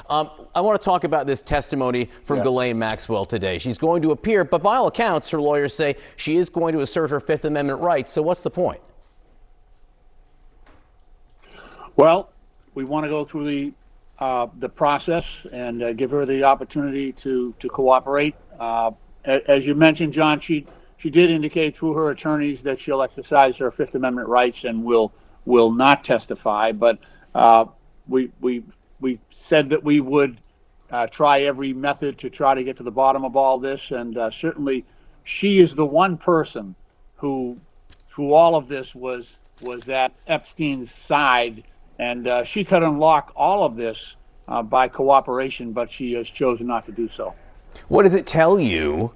I want to talk about this testimony from Ghislaine Maxwell today. She's going to appear, but by all accounts, her lawyers say she is going to assert her Fifth Amendment rights. So what's the point? Well, we want to go through the process and give her the opportunity to cooperate. As you mentioned, John, she did indicate through her attorneys that she'll exercise her Fifth Amendment rights and will not testify. But we said that we would try every method to try to get to the bottom of all this, and certainly she is the one person who, through all of this, was at Epstein's side, and she could unlock all of this by cooperation, but she has chosen not to do so. What does it tell you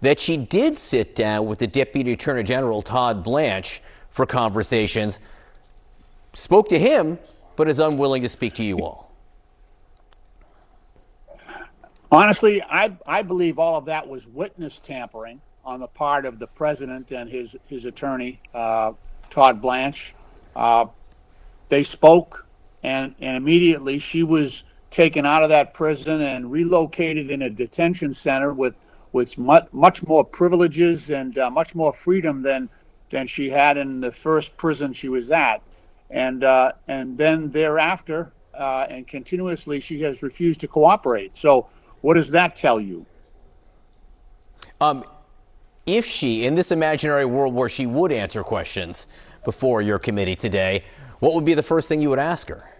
that she did sit down with the Deputy Attorney General, Todd Blanche, for conversations, spoke to him, but is unwilling to speak to you all? Honestly, I believe all of that was witness tampering on the part of the president and his attorney, Todd Blanche. They spoke, and immediately she was taken out of that prison and relocated in a detention center with much more privileges and much more freedom than she had in the first prison she was at. And then thereafter, and continuously, she has refused to cooperate. So what does that tell you? If she, in this imaginary world where she would answer questions before your committee today, what would be the first thing you would ask her?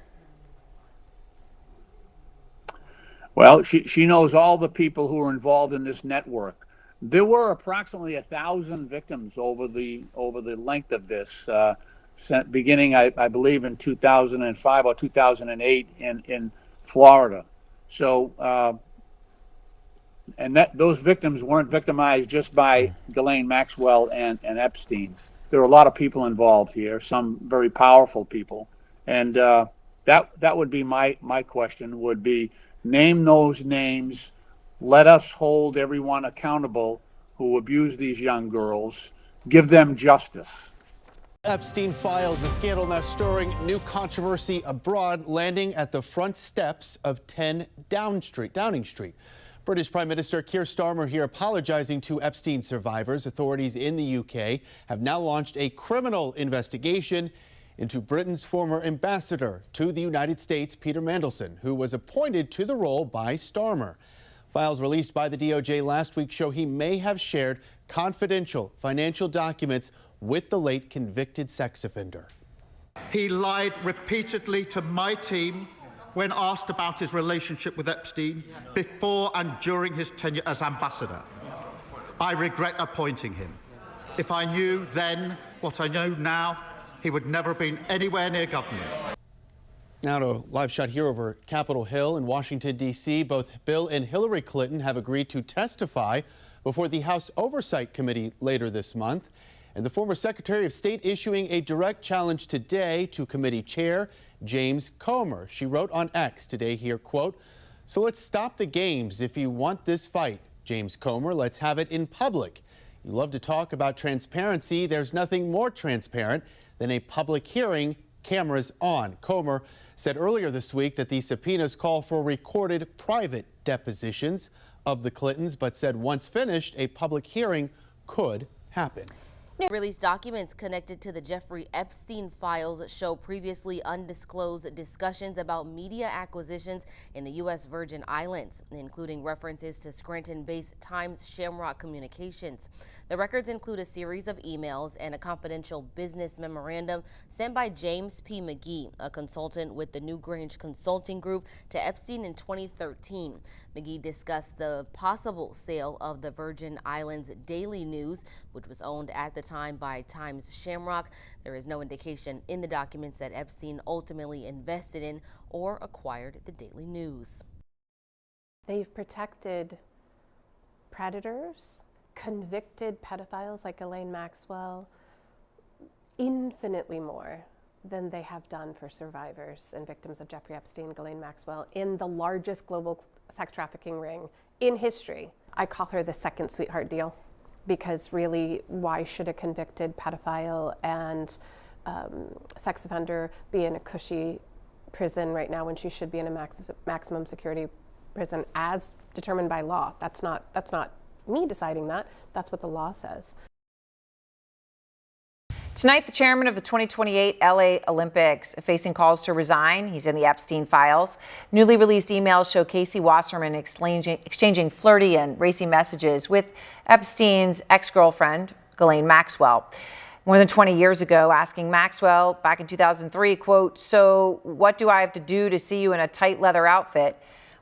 Well, she knows all the people who are involved in this network. There were approximately 1,000 victims over the length of this, beginning, I believe, in 2005 or 2008 in Florida. So, and those victims weren't victimized just by Ghislaine Maxwell and Epstein. There are a lot of people involved here, some very powerful people, and that would be my question. Would be, name those names. Let us hold everyone accountable who abused these young girls. Give them justice. Epstein files, the scandal now stirring new controversy abroad, landing at the front steps of 10 Downing Street. British Prime Minister Keir Starmer here apologizing to Epstein survivors. Authorities in the UK have now launched a criminal investigation into Britain's former ambassador to the United States, Peter Mandelson, who was appointed to the role by Starmer. Files released by the DOJ last week show he may have shared confidential financial documents with the late convicted sex offender. He lied repeatedly to my team when asked about his relationship with Epstein before and during his tenure as ambassador. I regret appointing him. If I knew then what I know now, he would never have been anywhere near government. Now to a live shot here over Capitol Hill in Washington, D.C. Both Bill and Hillary Clinton have agreed to testify before the House Oversight Committee later this month. And the former Secretary of State issuing a direct challenge today to committee chair James Comer. She wrote on X today here, quote, "So let's stop the games if you want this fight, James Comer. Let's have it in public. You love to talk about transparency. There's nothing more transparent than a public hearing, cameras on." Comer said earlier this week that the subpoenas call for recorded private depositions of the Clintons, but said once finished, a public hearing could happen. Released documents connected to the Jeffrey Epstein files show previously undisclosed discussions about media acquisitions in the U.S. Virgin Islands, including references to Scranton-based Times Shamrock Communications. The records include a series of emails and a confidential business memorandum sent by James P. McGee, a consultant with the Newgrange Consulting Group, to Epstein in 2013. McGee discussed the possible sale of the Virgin Islands Daily News, which was owned at the time by Times Shamrock. There is no indication in the documents that Epstein ultimately invested in or acquired the Daily News. They've protected predators, convicted pedophiles like Ghislaine Maxwell, infinitely more than they have done for survivors and victims of Jeffrey Epstein, Ghislaine Maxwell, in the largest global sex trafficking ring in history. I call her the second sweetheart deal, because really, why should a convicted pedophile and sex offender be in a cushy prison right now when she should be in a maximum security prison as determined by law. That's not me deciding that. That's what the law says. Tonight, the chairman of the 2028 LA Olympics facing calls to resign. He's in the Epstein files. Newly released emails show Casey Wasserman exchanging flirty and racy messages with Epstein's ex-girlfriend, Ghislaine Maxwell. More than 20 years ago, asking Maxwell back in 2003, quote, "So what do I have to do to see you in a tight leather outfit?"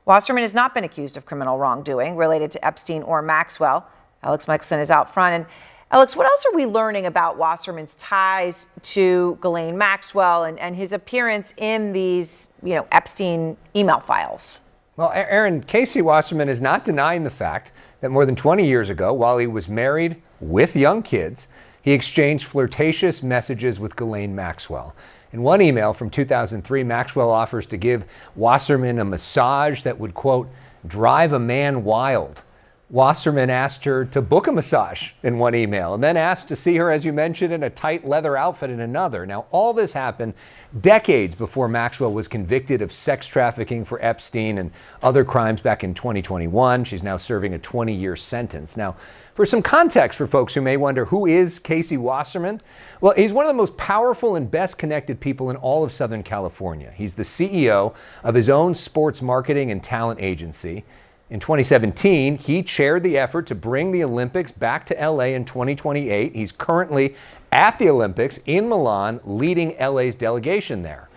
Wasserman has not been accused of criminal wrongdoing related to Epstein or Maxwell. Alex Michelson is out front. And Alex, what else are we learning about Wasserman's ties to Ghislaine Maxwell and his appearance in these, Epstein email files? Well, Aaron, Casey Wasserman is not denying the fact that more than 20 years ago, while he was married with young kids, he exchanged flirtatious messages with Ghislaine Maxwell. In one email from 2003, Maxwell offers to give Wasserman a massage that would, quote, drive a man wild. Wasserman asked her to book a massage in one email and then asked to see her, as you mentioned, in a tight leather outfit in another. Now, all this happened decades before Maxwell was convicted of sex trafficking for Epstein and other crimes back in 2021. She's now serving a 20-year sentence. Now, for some context for folks who may wonder, who is Casey Wasserman? Well, he's one of the most powerful and best connected people in all of Southern California. He's the CEO of his own sports marketing and talent agency. In 2017, he chaired the effort to bring the Olympics back to LA in 2028. He's currently at the Olympics in Milan, leading LA's delegation there.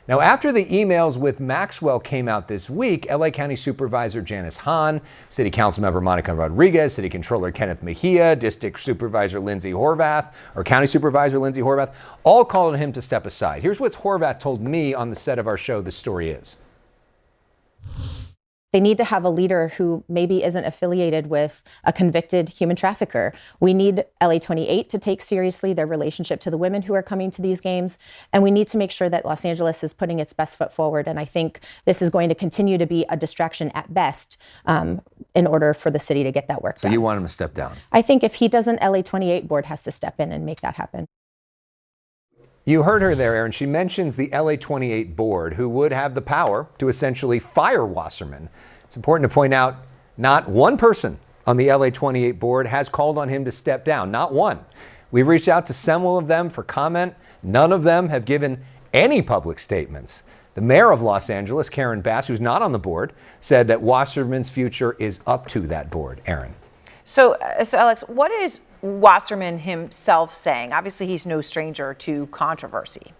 Now, after the emails with Maxwell came out this week, LA County Supervisor Janice Hahn, City Council Member Monica Rodriguez, City Controller Kenneth Mejia, District Supervisor Lindsay Horvath, or County Supervisor Lindsay Horvath, all called on him to step aside. Here's what Horvath told me on the set of our show, The Story Is. They need to have a leader who maybe isn't affiliated with a convicted human trafficker. We need LA 28 to take seriously their relationship to the women who are coming to these games. And we need to make sure that Los Angeles is putting its best foot forward. And I think this is going to continue to be a distraction at best in order for the city to get that work done. So you want him to step down? I think if he doesn't, LA 28 board has to step in and make that happen. You heard her there, Aaron. She mentions the LA 28 board, who would have the power to essentially fire Wasserman. It's important to point out, not one person on the LA 28 board has called on him to step down. Not one. We've reached out to several of them for comment. None of them have given any public statements. The mayor of Los Angeles, Karen Bass, who's not on the board, said that Wasserman's future is up to that board. Aaron. So Alex, what is Wasserman himself saying? Obviously, he's no stranger to controversy.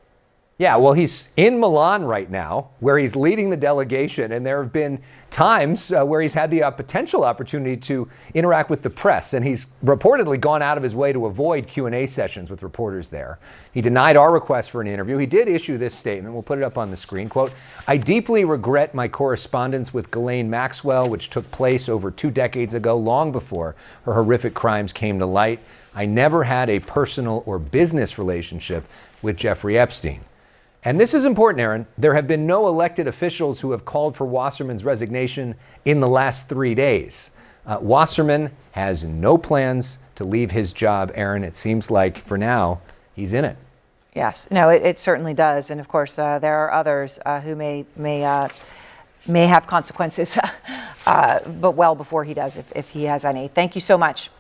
Yeah, well, he's in Milan right now, where he's leading the delegation, and there have been times where he's had the potential opportunity to interact with the press, and he's reportedly gone out of his way to avoid Q&A sessions with reporters there. He denied our request for an interview. He did issue this statement. We'll put it up on the screen. Quote, "I deeply regret my correspondence with Ghislaine Maxwell, which took place over 2 decades ago, long before her horrific crimes came to light. I never had a personal or business relationship with Jeffrey Epstein." And this is important, Aaron. There have been no elected officials who have called for Wasserman's resignation in the last 3 days. Wasserman has no plans to leave his job, Aaron. It seems like, for now, he's in it. Yes, no, it certainly does. And of course, there are others who may have consequences, but well before he does, if he has any. Thank you so much.